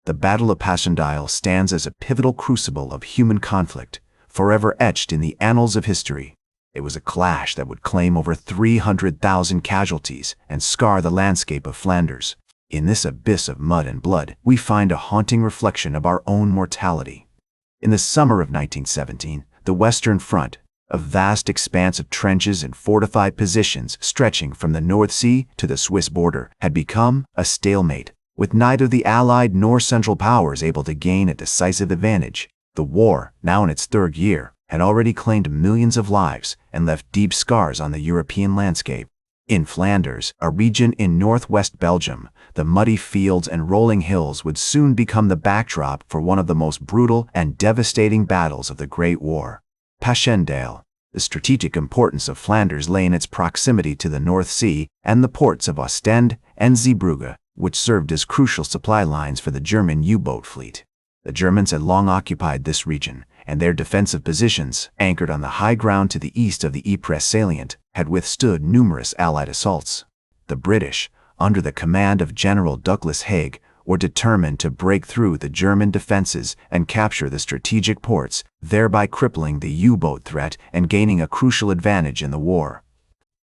The Battle of Passchendaele stands as a pivotal crucible of human conflict, forever etched in the annals of history. It was a clash that would claim over 300,000 casualties and scar the landscape of Flanders. In this abyss of mud and blood, we find a haunting reflection of our own mortality. In the summer of 1917, the Western Front, a vast expanse of trenches and fortified positions stretching from the North Sea to the Swiss border, had become a stalemate, with neither the Allied nor Central Powers able to gain a decisive advantage. The war, now in its third year, had already claimed millions of lives and left deep scars on the European landscape. In Flanders, a region in northwest Belgium, the muddy fields and rolling hills would soon become the backdrop for one of the most brutal and devastating battles of the Great War. Passchendaele. The strategic importance of Flanders lay in its proximity to the North Sea and the ports of Ostend and Zeebrugge, which served as crucial supply lines for the German U-boat fleet. The Germans had long occupied this region, and their defensive positions, anchored on the high ground to the east of the Ypres salient, had withstood numerous Allied assaults. The British, under the command of General Douglas Haig, were determined to break through the German defenses and capture the strategic ports, thereby crippling the U-boat threat and gaining a crucial advantage in the war.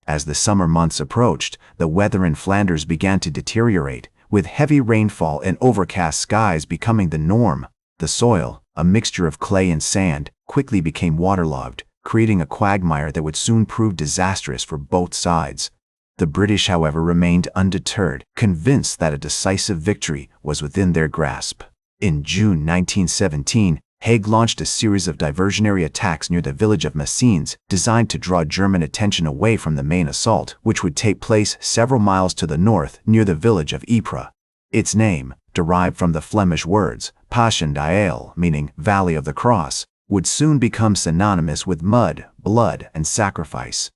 As the summer months approached, the weather in Flanders began to deteriorate, with heavy rainfall and overcast skies becoming the norm. The soil, a mixture of clay and sand, quickly became waterlogged, creating a quagmire that would soon prove disastrous for both sides. The British, however, remained undeterred, convinced that a decisive victory was within their grasp. In June 1917, Haig launched a series of diversionary attacks near the village of Messines, designed to draw German attention away from the main assault, which would take place several miles to the north near the village of Ypres. Its name, derived from the Flemish words Passchendaele, meaning Valley of the Cross, would soon become synonymous with mud, blood, and sacrifice.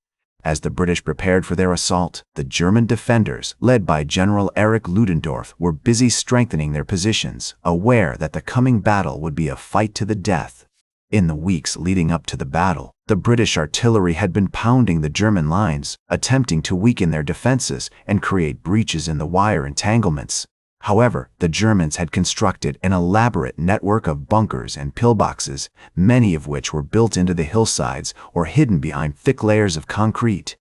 As the British prepared for their assault, the German defenders, led by General Erich Ludendorff, were busy strengthening their positions, aware that the coming battle would be a fight to the death. In the weeks leading up to the battle, the British artillery had been pounding the German lines, attempting to weaken their defenses and create breaches in the wire entanglements. However, the Germans had constructed an elaborate network of bunkers and pillboxes, many of which were built into the hillsides or hidden behind thick layers of concrete.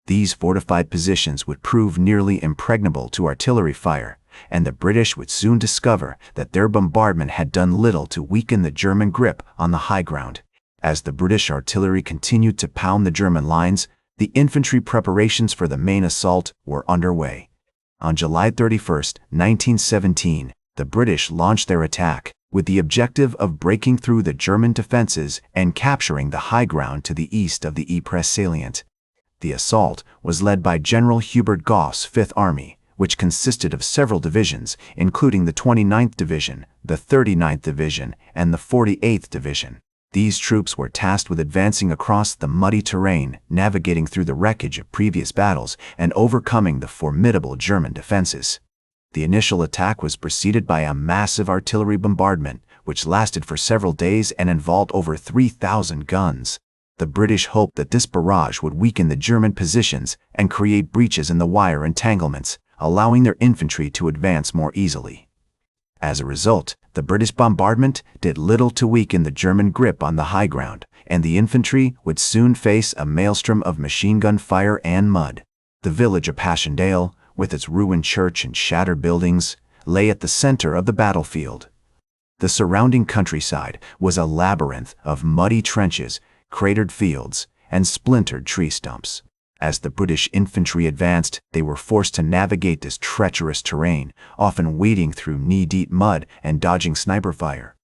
These fortified positions would prove nearly impregnable to artillery fire, and the British would soon discover that their bombardment had done little to weaken the German grip on the high ground. As the British artillery continued to pound the German lines, the infantry preparations for the main assault were underway. On July 31, 1917, the British launched their attack, with the objective of breaking through the German defenses and capturing the high ground to the east of the Ypres salient. The assault was led by General Hubert Gough's Fifth Army, which consisted of several divisions, including the 29th Division, the 39th Division, and the 48th Division. These troops were tasked with advancing across the muddy terrain, navigating through the wreckage of previous battles, and overcoming the formidable German defenses. The initial attack was preceded by a massive artillery bombardment, which lasted for several days and involved over 3,000 guns. The British hoped that this barrage would weaken the German positions and create breaches in the wire entanglements, allowing their infantry to advance more easily. As a result, the British bombardment did little to weaken the German grip on the high ground, and the infantry would soon face a maelstrom of machine gun fire and mud. The village of Passchendaele, with its ruined church and shattered buildings, lay at the center of the battlefield. The surrounding countryside was a labyrinth of muddy trenches, cratered fields, and splintered tree stumps. As the British infantry advanced, they were forced to navigate this treacherous terrain, often wading through knee-deep mud and dodging sniper fire.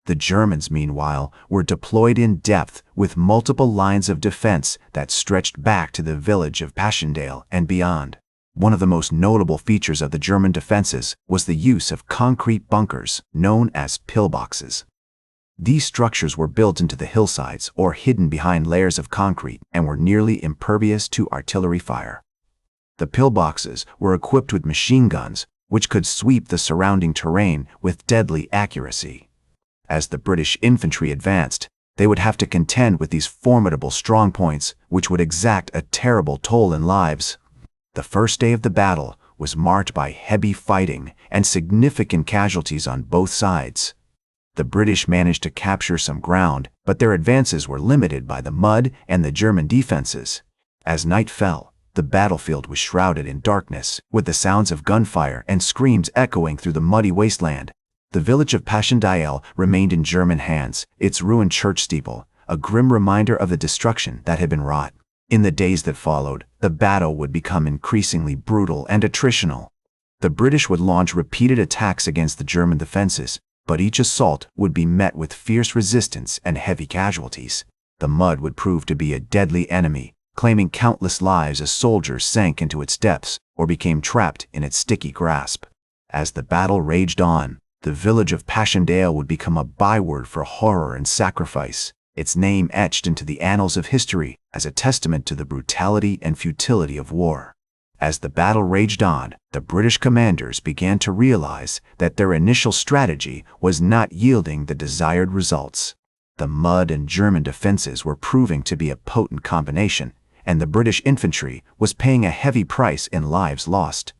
The Germans, meanwhile, were deployed in depth with multiple lines of defense that stretched back to the village of Passchendaele and beyond. One of the most notable features of the German defenses was the use of concrete bunkers, known as pillboxes. These structures were built into the hillsides or hidden behind layers of concrete and were nearly impervious to artillery fire. The pillboxes were equipped with machine guns, which could sweep the surrounding terrain with deadly accuracy. As the British infantry advanced, they would have to contend with these formidable strongpoints, which would exact a terrible toll in lives. The first day of the battle was marked by heavy fighting and significant casualties on both sides. The British managed to capture some ground, but their advances were limited by the mud and the German defenses. As night fell, the battlefield was shrouded in darkness, with the sounds of gunfire and screams echoing through the muddy wasteland. The village of Passchendaele remained in German hands, its ruined church steeple, a grim reminder of the destruction that had been wrought. In the days that followed, the battle would become increasingly brutal and attritional. The British would launch repeated attacks against the German defenses, but each assault would be met with fierce resistance and heavy casualties. The mud would prove to be a deadly enemy, claiming countless lives as soldiers sank into its depths or became trapped in its sticky grasp. As the battle raged on, the village of Passchendaele would become a byword for horror and sacrifice, its name etched into the annals of history as a testament to the brutality and futility of war. As the battle raged on, the British commanders began to realize that their initial strategy was not yielding the desired results. The mud and German defenses were proving to be a potent combination, and the British infantry was paying a heavy price in lives lost.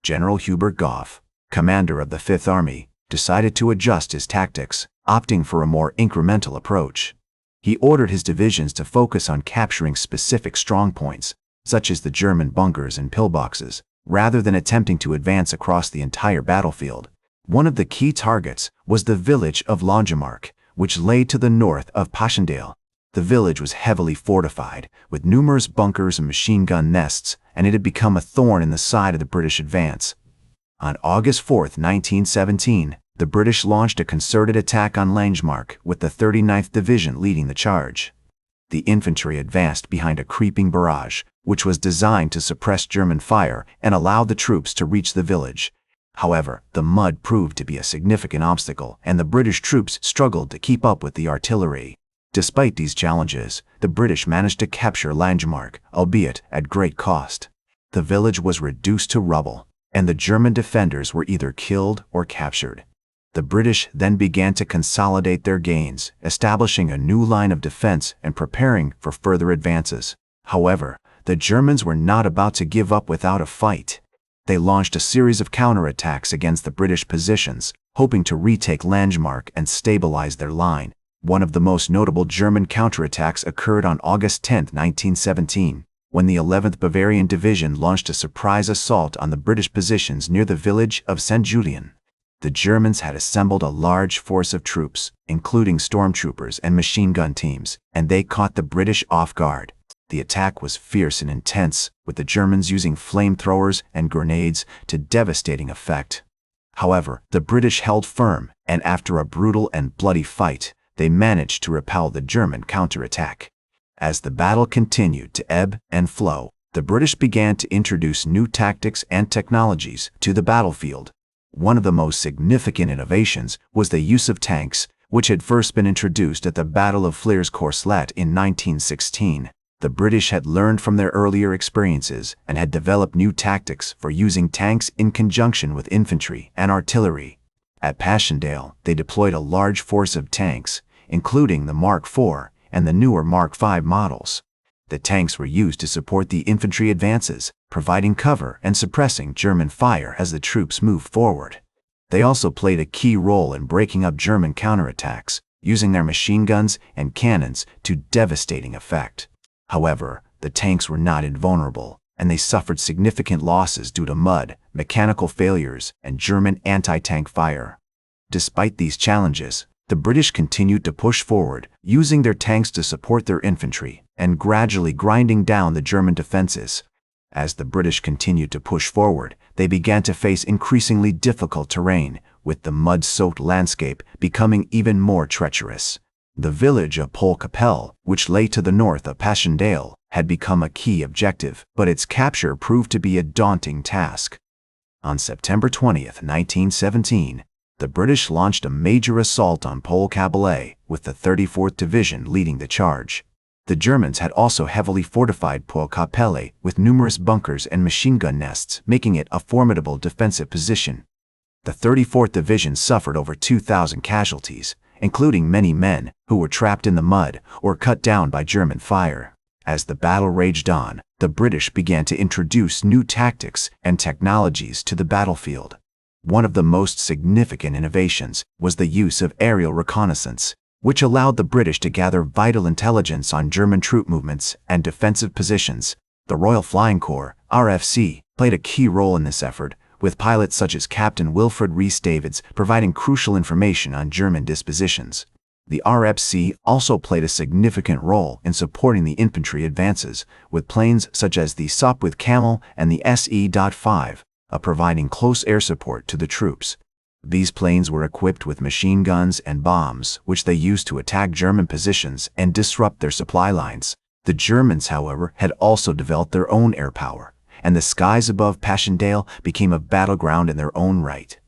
General Hubert Gough, commander of the Fifth Army, decided to adjust his tactics, opting for a more incremental approach. He ordered his divisions to focus on capturing specific strongpoints, such as the German bunkers and pillboxes, rather than attempting to advance across the entire battlefield. One of the key targets was the village of Langemarck, which lay to the north of Passchendaele. The village was heavily fortified, with numerous bunkers and machine gun nests, and it had become a thorn in the side of the British advance. On August 4, 1917, the British launched a concerted attack on Langemarck, with the 39th Division leading the charge. The infantry advanced behind a creeping barrage, which was designed to suppress German fire and allow the troops to reach the village. However, the mud proved to be a significant obstacle, and the British troops struggled to keep up with the artillery. Despite these challenges, the British managed to capture Langemarck, albeit at great cost. The village was reduced to rubble, and the German defenders were either killed or captured. The British then began to consolidate their gains, establishing a new line of defense and preparing for further advances. However, the Germans were not about to give up without a fight. They launched a series of counterattacks against the British positions, hoping to retake Langemarck and stabilize their line. One of the most notable German counterattacks occurred on August 10, 1917, when the 11th Bavarian Division launched a surprise assault on the British positions near the village of St. Julien. The Germans had assembled a large force of troops, including stormtroopers and machine gun teams, and they caught the British off guard. The attack was fierce and intense, with the Germans using flamethrowers and grenades to devastating effect. However, the British held firm, and after a brutal and bloody fight, they managed to repel the German counterattack. As the battle continued to ebb and flow, the British began to introduce new tactics and technologies to the battlefield. One of the most significant innovations was the use of tanks, which had first been introduced at the Battle of Flers-Courcelette in 1916. The British had learned from their earlier experiences and had developed new tactics for using tanks in conjunction with infantry and artillery. At Passchendaele, they deployed a large force of tanks, including the Mark IV and the newer Mark V models. The tanks were used to support the infantry advances, providing cover and suppressing German fire as the troops moved forward. They also played a key role in breaking up German counterattacks, using their machine guns and cannons to devastating effect. However, the tanks were not invulnerable, and they suffered significant losses due to mud, mechanical failures, and German anti-tank fire. Despite these challenges, the British continued to push forward, using their tanks to support their infantry, and gradually grinding down the German defenses. As the British continued to push forward, they began to face increasingly difficult terrain, with the mud-soaked landscape becoming even more treacherous. The village of Poelcapelle, which lay to the north of Passchendaele, had become a key objective, but its capture proved to be a daunting task. On September 20, 1917, the British launched a major assault on Poelcapelle, with the 34th Division leading the charge. The Germans had also heavily fortified Poelcapelle with numerous bunkers and machine gun nests, making it a formidable defensive position. The 34th Division suffered over 2,000 casualties, including many men who were trapped in the mud or cut down by German fire. As the battle raged on, the British began to introduce new tactics and technologies to the battlefield. One of the most significant innovations was the use of aerial reconnaissance, which allowed the British to gather vital intelligence on German troop movements and defensive positions. The Royal Flying Corps, RFC, played a key role in this effort, with pilots such as Captain Wilfred Rhys-Davids providing crucial information on German dispositions. The RFC also played a significant role in supporting the infantry advances, with planes such as the Sopwith Camel and the Se.5, providing close air support to the troops. These planes were equipped with machine guns and bombs, which they used to attack German positions and disrupt their supply lines. The Germans, however, had also developed their own air power, and the skies above Passchendaele became a battleground in their own right.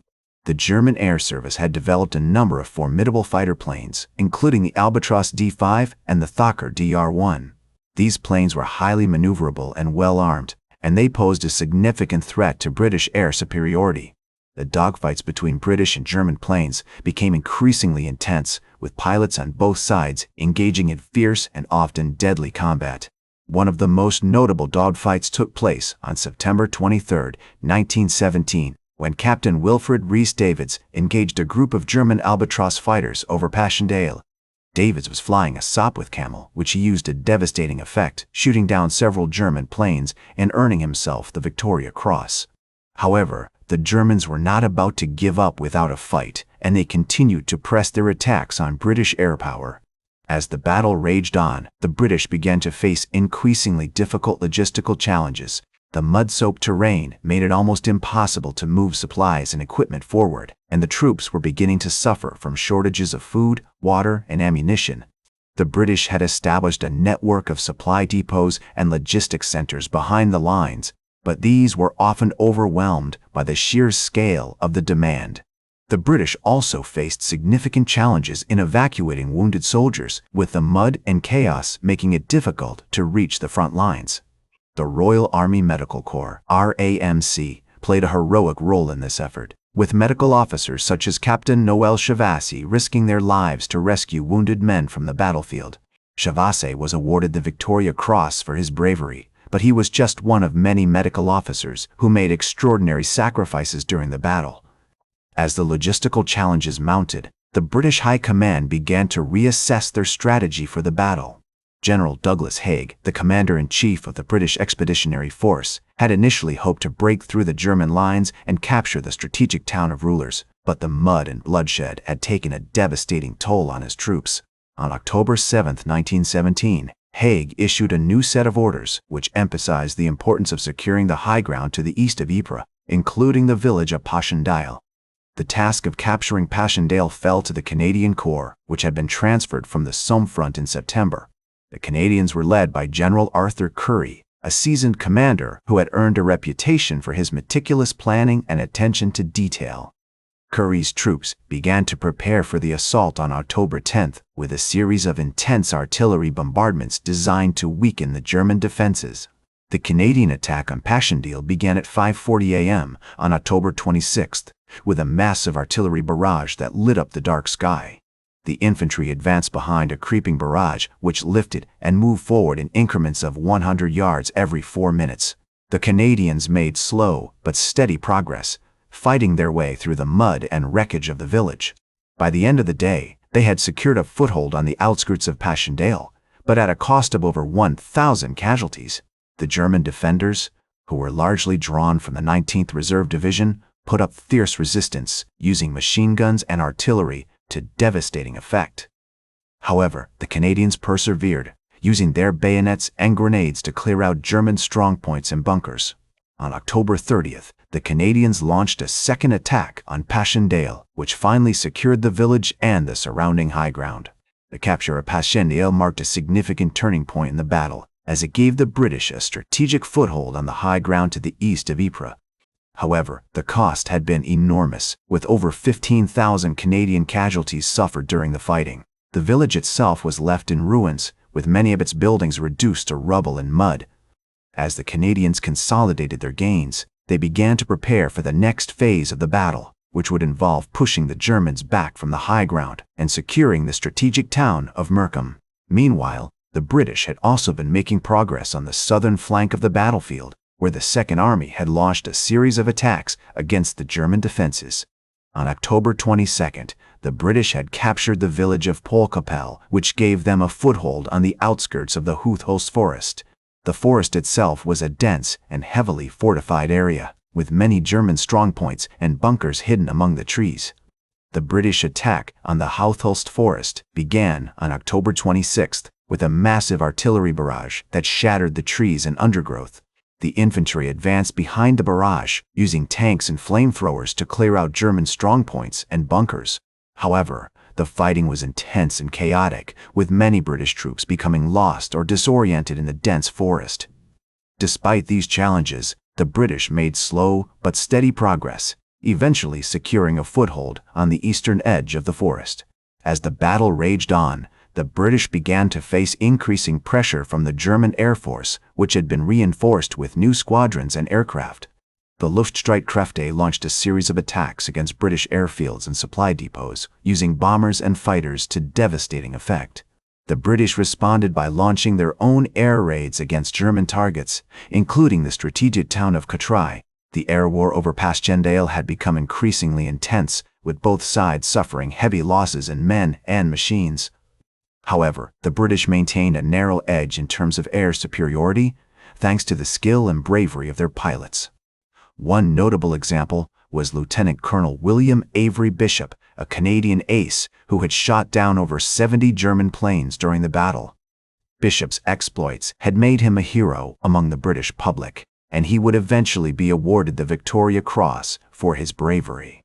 The German Air Service had developed a number of formidable fighter planes, including the Albatros D5 and the Fokker DR-1. These planes were highly maneuverable and well-armed, and they posed a significant threat to British air superiority. The dogfights between British and German planes became increasingly intense, with pilots on both sides engaging in fierce and often deadly combat. One of the most notable dogfights took place on September 23, 1917, when Captain Wilfred Rhys-Davids engaged a group of German Albatros fighters over Passchendaele. Davids was flying a Sopwith Camel, which he used to devastating effect, shooting down several German planes and earning himself the Victoria Cross. However, the Germans were not about to give up without a fight, and they continued to press their attacks on British air power. As the battle raged on, the British began to face increasingly difficult logistical challenges. The mud-soaked terrain made it almost impossible to move supplies and equipment forward, and the troops were beginning to suffer from shortages of food, water, and ammunition. The British had established a network of supply depots and logistics centers behind the lines, but these were often overwhelmed by the sheer scale of the demand. The British also faced significant challenges in evacuating wounded soldiers, with the mud and chaos making it difficult to reach the front lines. The Royal Army Medical Corps, RAMC, played a heroic role in this effort, with medical officers such as Captain Noel Chavasse risking their lives to rescue wounded men from the battlefield. Chavasse was awarded the Victoria Cross for his bravery, but he was just one of many medical officers who made extraordinary sacrifices during the battle. As the logistical challenges mounted, the British High Command began to reassess their strategy for the battle. General Douglas Haig, the commander-in-chief of the British Expeditionary Force, had initially hoped to break through the German lines and capture the strategic town of Rulers, but the mud and bloodshed had taken a devastating toll on his troops. On October 7, 1917, Haig issued a new set of orders which emphasized the importance of securing the high ground to the east of Ypres, including the village of Passchendaele. The task of capturing Passchendaele fell to the Canadian Corps, which had been transferred from the Somme front in September. The Canadians were led by General Arthur Currie, a seasoned commander who had earned a reputation for his meticulous planning and attention to detail. Currie's troops began to prepare for the assault on October 10th with a series of intense artillery bombardments designed to weaken the German defenses. The Canadian attack on Passchendaele began at 5:40 a.m. on October 26th, with a massive artillery barrage that lit up the dark sky. The infantry advanced behind a creeping barrage, which lifted and moved forward in increments of 100 yards every 4 minutes. The Canadians made slow but steady progress, fighting their way through the mud and wreckage of the village. By the end of the day, they had secured a foothold on the outskirts of Passchendaele, but at a cost of over 1,000 casualties. The German defenders, who were largely drawn from the 19th Reserve Division, put up fierce resistance, using machine guns and artillery to devastating effect. However, the Canadians persevered, using their bayonets and grenades to clear out German strongpoints and bunkers. On October 30th, the Canadians launched a second attack on Passchendaele, which finally secured the village and the surrounding high ground. The capture of Passchendaele marked a significant turning point in the battle, as it gave the British a strategic foothold on the high ground to the east of Ypres. However, the cost had been enormous, with over 15,000 Canadian casualties suffered during the fighting. The village itself was left in ruins, with many of its buildings reduced to rubble and mud. As the Canadians consolidated their gains, they began to prepare for the next phase of the battle, which would involve pushing the Germans back from the high ground and securing the strategic town of Merkem. Meanwhile, The British had also been making progress on the southern flank of the battlefield, where the Second Army had launched a series of attacks against the German defenses. On October 22nd, the British had captured the village of Polkapelle, which gave them a foothold on the outskirts of the Houthost forest. The forest itself was a dense and heavily fortified area, with many German strongpoints and bunkers hidden among the trees. The British attack on the Houthost forest began on October 26th with a massive artillery barrage that shattered the trees and undergrowth. The infantry advanced behind the barrage, using tanks and flamethrowers to clear out German strongpoints and bunkers. However, the fighting was intense and chaotic, with many British troops becoming lost or disoriented in the dense forest. Despite these challenges, the British made slow but steady progress, eventually securing a foothold on the eastern edge of the forest. As the battle raged on, the British began to face increasing pressure from the German Air Force, which had been reinforced with new squadrons and aircraft. The Luftstreitkräfte launched a series of attacks against British airfields and supply depots, using bombers and fighters to devastating effect. The British responded by launching their own air raids against German targets, including the strategic town of Courtrai. The air war over Passchendaele had become increasingly intense, with both sides suffering heavy losses in men and machines. However, the British maintained a narrow edge in terms of air superiority, thanks to the skill and bravery of their pilots. One notable example was Lieutenant Colonel William Avery Bishop, a Canadian ace who had shot down over 70 German planes during the battle. Bishop's exploits had made him a hero among the British public, and he would eventually be awarded the Victoria Cross for his bravery.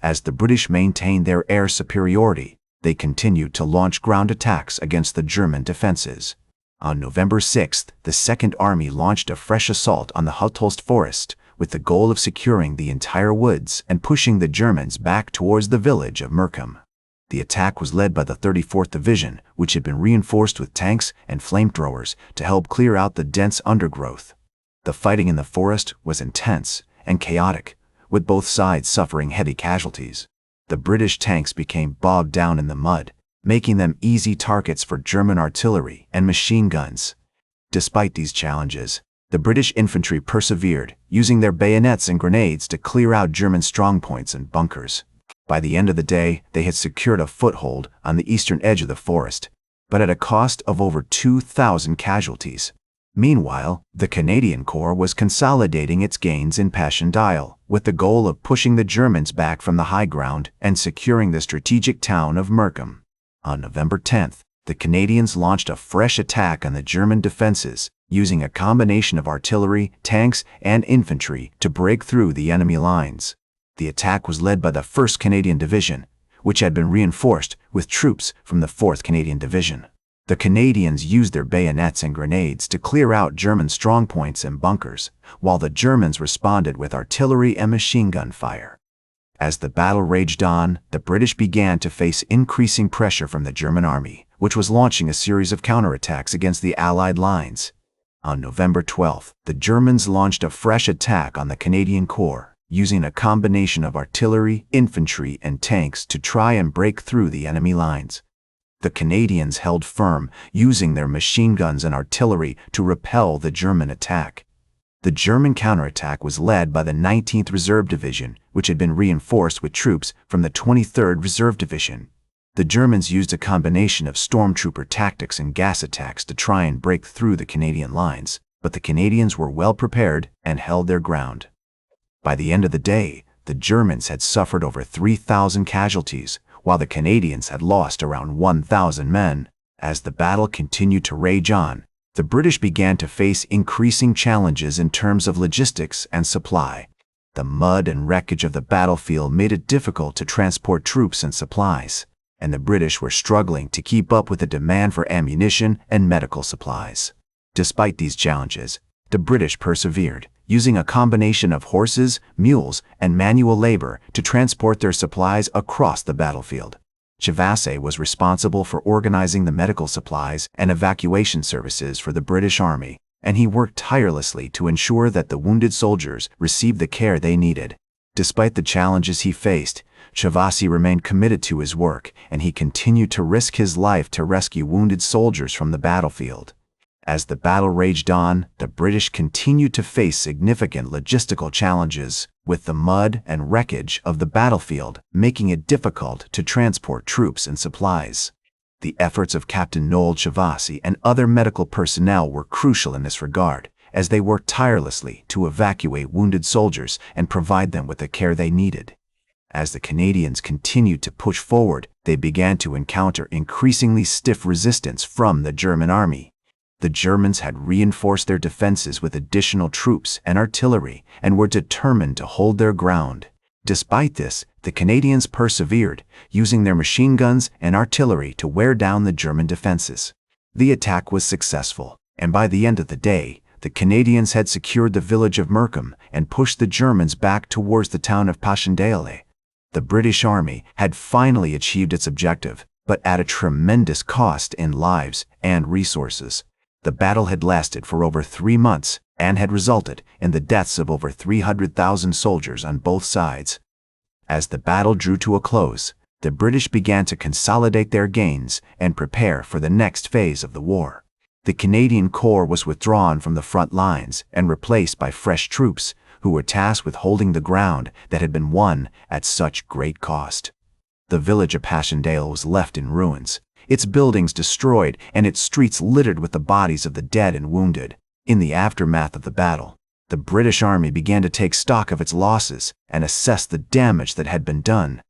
As the British maintained their air superiority, they continued to launch ground attacks against the German defenses. On November 6th, the Second Army launched a fresh assault on the Houthost forest, with the goal of securing the entire woods and pushing the Germans back towards the village of Merkum. The attack was led by the 34th Division, which had been reinforced with tanks and flamethrowers to help clear out the dense undergrowth. The fighting in the forest was intense and chaotic, with both sides suffering heavy casualties. The British tanks became bogged down in the mud, making them easy targets for German artillery and machine guns. Despite these challenges, the British infantry persevered, using their bayonets and grenades to clear out German strongpoints and bunkers. By the end of the day, they had secured a foothold on the eastern edge of the forest, but at a cost of over 2,000 casualties. Meanwhile, the Canadian Corps was consolidating its gains in Passchendaele, with the goal of pushing the Germans back from the high ground and securing the strategic town of Merkum. On November 10th, the Canadians launched a fresh attack on the German defenses, using a combination of artillery, tanks, and infantry to break through the enemy lines. The attack was led by the 1st Canadian Division, which had been reinforced with troops from the 4th Canadian Division. The Canadians used their bayonets and grenades to clear out German strongpoints and bunkers, while the Germans responded with artillery and machine gun fire. As the battle raged on, the British began to face increasing pressure from the German army, which was launching a series of counterattacks against the Allied lines. On November 12th, the Germans launched a fresh attack on the Canadian Corps, using a combination of artillery, infantry, and tanks to try and break through the enemy lines. The Canadians held firm, using their machine guns and artillery to repel the German attack. The German counterattack was led by the 19th Reserve Division, which had been reinforced with troops from the 23rd Reserve Division. The Germans used a combination of stormtrooper tactics and gas attacks to try and break through the Canadian lines, but the Canadians were well prepared and held their ground. By the end of the day, the Germans had suffered over 3,000 casualties, while the Canadians had lost around 1,000 men. As the battle continued to rage on, the British began to face increasing challenges in terms of logistics and supply. The mud and wreckage of the battlefield made it difficult to transport troops and supplies, and the British were struggling to keep up with the demand for ammunition and medical supplies. Despite these challenges, the British persevered, using a combination of horses, mules, and manual labor to transport their supplies across the battlefield. Chevasset was responsible for organizing the medical supplies and evacuation services for the British Army, and he worked tirelessly to ensure that the wounded soldiers received the care they needed. Despite the challenges he faced, Chavasi remained committed to his work, and he continued to risk his life to rescue wounded soldiers from the battlefield. As the battle raged on, the British continued to face significant logistical challenges, with the mud and wreckage of the battlefield making it difficult to transport troops and supplies. The efforts of Captain Noel Chavasi and other medical personnel were crucial in this regard, as they worked tirelessly to evacuate wounded soldiers and provide them with the care they needed. As the Canadians continued to push forward, they began to encounter increasingly stiff resistance from the German army. The Germans had reinforced their defenses with additional troops and artillery and were determined to hold their ground. Despite this, the Canadians persevered, using their machine guns and artillery to wear down the German defenses. The attack was successful, and by the end of the day, the Canadians had secured the village of Merkham and pushed the Germans back towards the town of Passchendaele. The British Army had finally achieved its objective, but at a tremendous cost in lives and resources. The battle had lasted for over 3 months and had resulted in the deaths of over 300,000 soldiers on both sides. As the battle drew to a close, the British began to consolidate their gains and prepare for the next phase of the war. The Canadian Corps was withdrawn from the front lines and replaced by fresh troops who were tasked with holding the ground that had been won at such great cost. The village of Passchendaele was left in ruins, its buildings destroyed and its streets littered with the bodies of the dead and wounded. In the aftermath of the battle, the British Army began to take stock of its losses and assess the damage that had been done.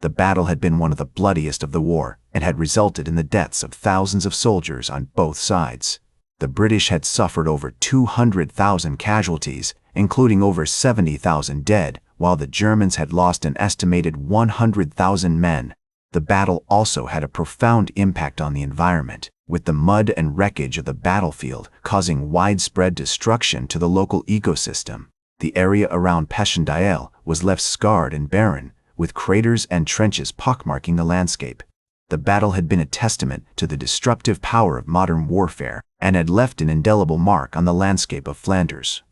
The battle had been one of the bloodiest of the war and had resulted in the deaths of thousands of soldiers on both sides. The British had suffered over 200,000 casualties, including over 70,000 dead, while the Germans had lost an estimated 100,000 men. The battle also had a profound impact on the environment, with the mud and wreckage of the battlefield causing widespread destruction to the local ecosystem. The area around Passchendaele was left scarred and barren, with craters and trenches pockmarking the landscape. The battle had been a testament to the destructive power of modern warfare and had left an indelible mark on the landscape of Flanders.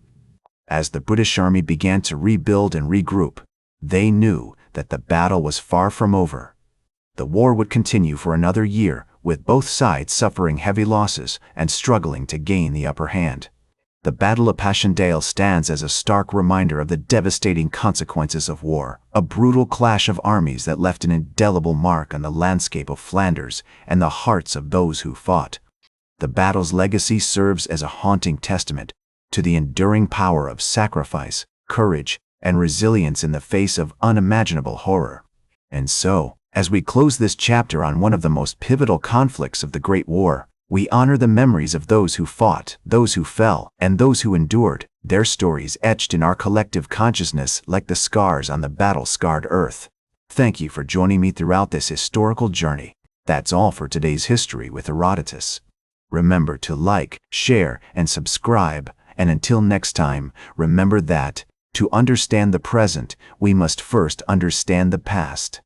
As the British Army began to rebuild and regroup, they knew that the battle was far from over. The war would continue for another year, with both sides suffering heavy losses and struggling to gain the upper hand. The Battle of Passchendaele stands as a stark reminder of the devastating consequences of war, a brutal clash of armies that left an indelible mark on the landscape of Flanders and the hearts of those who fought. The battle's legacy serves as a haunting testament to the enduring power of sacrifice, courage, and resilience in the face of unimaginable horror. And so, as we close this chapter on one of the most pivotal conflicts of the Great War, we honor the memories of those who fought, those who fell, and those who endured, their stories etched in our collective consciousness like the scars on the battle-scarred earth. Thank you for joining me throughout this historical journey. That's all for today's History with Herodotus. Remember to like, share, and subscribe, and until next time, remember that, to understand the present, we must first understand the past.